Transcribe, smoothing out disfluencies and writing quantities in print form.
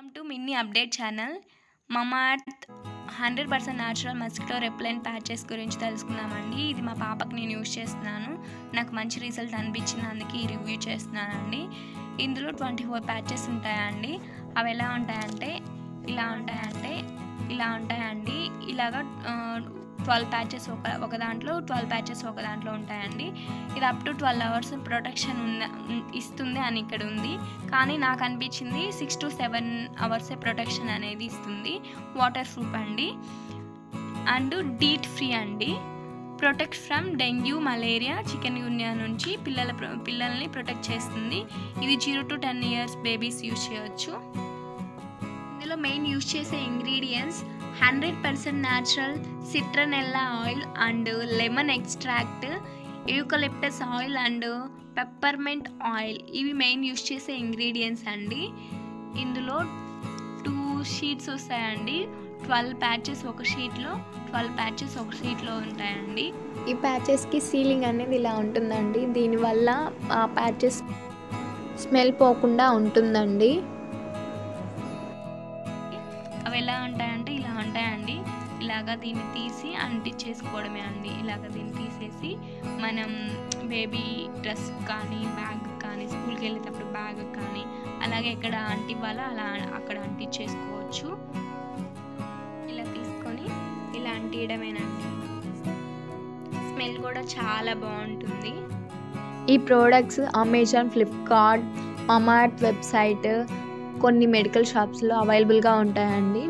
Welcome to mini update channel. Mamaearth 100% natural mosquito repellent patches గురించి తెలుసుకుందామండి. ఇది మా పాపకి నేను యూజ్ చేస్తున్నాను. నాకు మంచి రిజల్ట్ అనిపించింది, అందుకే ఈ రివ్యూ చేస్తున్నానండి. ఇందులో 24 ప్యాచెస్ ఉంటాయండి. అవి ఎలా ఉంటాయంటే ఇలా ఉంటాయండి. ఇలాగా 12 ప్యాచెస్ ఒక దాంట్లో 12 ప్యాచెస్ ఒక దాంట్లో ఉంటాయండి. ఇది అప్ టు 12 అవర్స్ ప్రొటెక్షన్ ఇస్తుంది అని ఇక్కడ ఉంది, కానీ నాకు అనిపించింది 6 to 7 అవర్సే ప్రొటెక్షన్ అనేది ఇస్తుంది. వాటర్ ప్రూఫ్ అండి అండ్ డీట్ ఫ్రీ అండి. Protect from dengue, malaria, chikungunya నుంచి పిల్లల్ని ప్రొటెక్ట్ చేస్తుంది. ఇది 0 to 10 years బేబీస్ యూజ్ చేయొచ్చు. ఇందులో మెయిన్ యూజ్ చేసే ingredients 100% natural citronella oil and lemon extract, eucalyptus oil and peppermint oil. ఇవి మెయిన్ యూజ్ చేసే ఇంగ్రీడియంట్స్ అండి. ఇందులో 2 షీట్స్ వస్తాయండి. 12 ప్యాచెస్ ఒక షీట్లో, 12 ప్యాచెస్ ఒక షీట్లో ఉంటాయండి. ఈ ప్యాచెస్కి సీలింగ్ అనేది ఇలా ఉంటుందండి. దీనివల్ల ఆ ప్యాచెస్ స్మెల్ పోకుండా ఉంటుందండి. అవి ఎలా ఉంటాయంటే ఇలా ఉంటాయండి. ఇలాగా దీన్ని తీసి అంటించేసుకోవడమే అండి. ఇలాగ దీన్ని తీసేసి మనం బేబీ డ్రెస్ కానీ, బ్యాగ్ కానీ, స్కూల్కి వెళ్ళేటప్పుడు బ్యాగ్ కానీ, అలాగే ఎక్కడ అంటివ్వాలో అలా అక్కడ అంటించేసుకోవచ్చు. ఇలా తీసుకొని ఇలా అంటియడమేనండి. స్మెల్ కూడా చాలా బాగుంటుంది. ఈ ప్రోడక్ట్స్ అమెజాన్, ఫ్లిప్కార్ట్, మమాఎర్త్ వెబ్సైట్, కొన్ని మెడికల్ షాప్స్లో అవైలబుల్గా ఉంటాయండి.